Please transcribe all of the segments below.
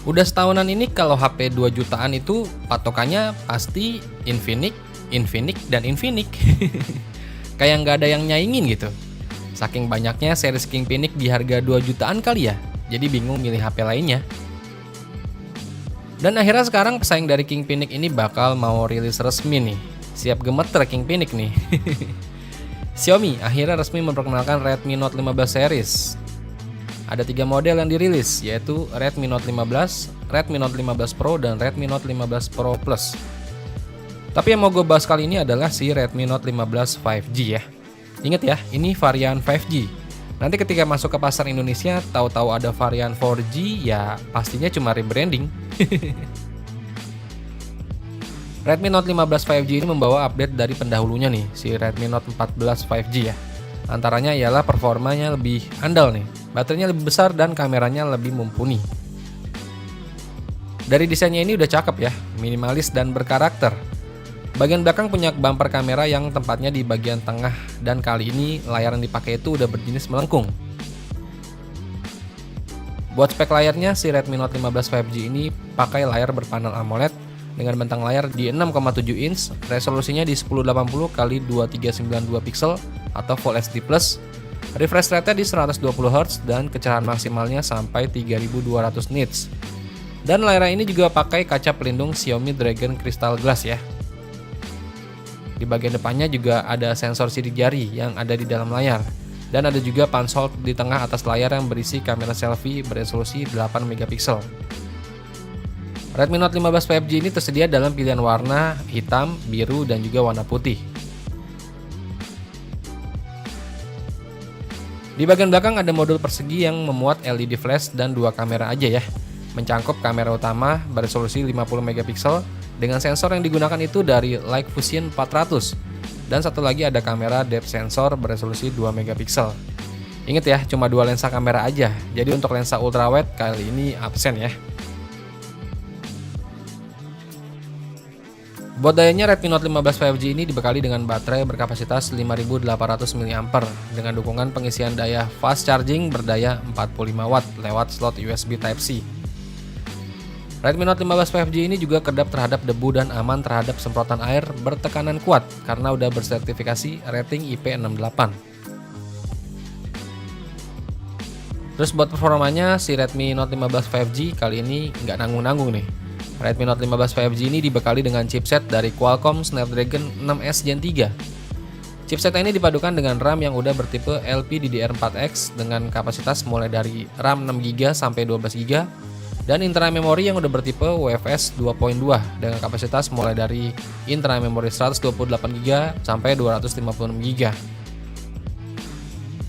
Udah setahunan ini kalau HP 2 jutaan itu patokannya pasti Infinix, Infinix, dan Infinix. Kayak nggak ada yang nyaingin gitu. Saking banyaknya series Kingpinic di harga 2 jutaan kali ya, jadi bingung milih HP lainnya. Dan akhirnya sekarang pesaing dari Kingpinic ini bakal mau rilis resmi nih. Siap gemeter Kingpinic nih. Xiaomi akhirnya resmi memperkenalkan Redmi Note 15 series. Ada 3 model yang dirilis, yaitu Redmi Note 15, Redmi Note 15 Pro, dan Redmi Note 15 Pro Plus. Tapi yang mau gue bahas kali ini adalah si Redmi Note 15 5G ya. Ingat ya, ini varian 5G. Nanti ketika masuk ke pasar Indonesia, tahu-tahu ada varian 4G, ya pastinya cuma rebranding. Redmi Note 15 5G ini membawa update dari pendahulunya nih, si Redmi Note 14 5G ya. Antaranya ialah performanya lebih andal nih, baterainya lebih besar dan kameranya lebih mumpuni. Dari desainnya ini udah cakep ya, minimalis dan berkarakter. Bagian belakang punya bumper kamera yang tempatnya di bagian tengah, dan kali ini layar yang dipakai itu udah berjenis melengkung. Buat spek layarnya, si Redmi Note 15 5G ini pakai layar berpanel AMOLED dengan bentang layar di 6,7 inch, resolusinya di 1080 x 2392 pixel atau Full HD+, refresh rate-nya di 120 Hz dan kecerahan maksimalnya sampai 3200 nits. Dan layar ini juga pakai kaca pelindung Xiaomi Dragon Crystal Glass ya. Di bagian depannya juga ada sensor sidik jari yang ada di dalam layar. Dan ada juga punch hole di tengah atas layar yang berisi kamera selfie beresolusi 8 megapiksel. Redmi Note 15 5G ini tersedia dalam pilihan warna hitam, biru, dan juga warna putih. Di bagian belakang ada modul persegi yang memuat LED flash dan 2 kamera aja ya. Mencangkup kamera utama beresolusi 50 megapiksel dengan sensor yang digunakan itu dari Leica Fusion 400. Dan satu lagi ada kamera depth sensor beresolusi 2 megapiksel. Ingat ya, cuma 2 lensa kamera aja. Jadi untuk lensa ultrawide kali ini absen ya. Buat dayanya, Redmi Note 15 5G ini dibekali dengan baterai berkapasitas 5800 mAh dengan dukungan pengisian daya fast charging berdaya 45 watt lewat slot USB Type-C. Redmi Note 15 5G ini juga kedap terhadap debu dan aman terhadap semprotan air bertekanan kuat karena udah bersertifikasi rating IP68. Terus buat performanya, si Redmi Note 15 5G kali ini nggak nanggung-nanggung nih. Redmi Note 15 5G ini dibekali dengan chipset dari Qualcomm Snapdragon 6S Gen 3. Chipset ini dipadukan dengan RAM yang udah bertipe LPDDR4X dengan kapasitas mulai dari RAM 6GB sampai 12GB dan internal memori yang udah bertipe UFS 2.2 dengan kapasitas mulai dari internal memori 128GB sampai 256GB.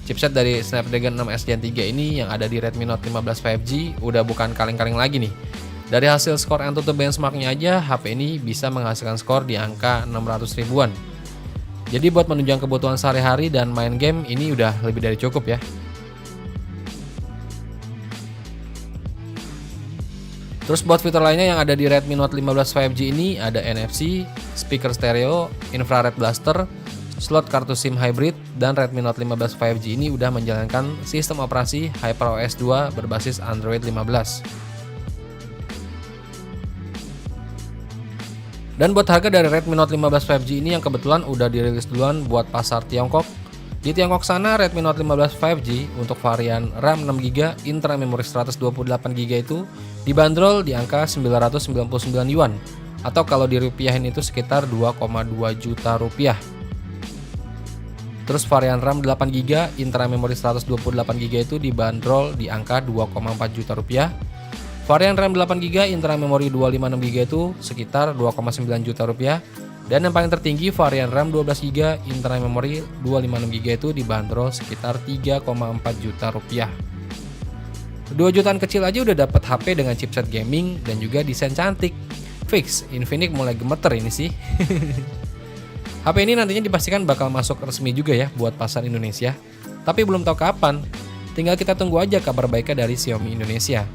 Chipset dari Snapdragon 6S Gen 3 ini yang ada di Redmi Note 15 5G udah bukan kaleng-kaleng lagi nih. Dari hasil skor AnTuTu benchmarknya aja, HP ini bisa menghasilkan skor di angka 600 ribuan. Jadi buat menunjang kebutuhan sehari-hari dan main game ini udah lebih dari cukup ya. Terus buat fitur lainnya yang ada di Redmi Note 15 5G ini ada NFC, speaker stereo, infrared blaster, slot kartu SIM hybrid, dan Redmi Note 15 5G ini udah menjalankan sistem operasi HyperOS 2 berbasis Android 15. Dan buat harga dari Redmi Note 15 5G ini yang kebetulan udah dirilis duluan buat pasar Tiongkok. Di Tiongkok sana Redmi Note 15 5G untuk varian RAM 6GB, internal memori 128GB itu dibanderol di angka 999 yuan atau kalau dirupiahin itu sekitar 2,2 juta rupiah. Terus varian RAM 8GB, internal memori 128GB itu dibanderol di angka 2,4 juta rupiah. Varian RAM 8GB, internal memori 256GB itu sekitar 2,9 juta rupiah. Dan yang paling tertinggi varian RAM 12GB, internal memori 256GB itu dibanderol sekitar 3,4 juta rupiah. 2 jutaan kecil aja udah dapat HP dengan chipset gaming dan juga desain cantik. Fix, Infinix mulai gemeter ini sih. HP ini nantinya dipastikan bakal masuk resmi juga ya buat pasar Indonesia. Tapi belum tahu kapan. Tinggal kita tunggu aja kabar baiknya dari Xiaomi Indonesia.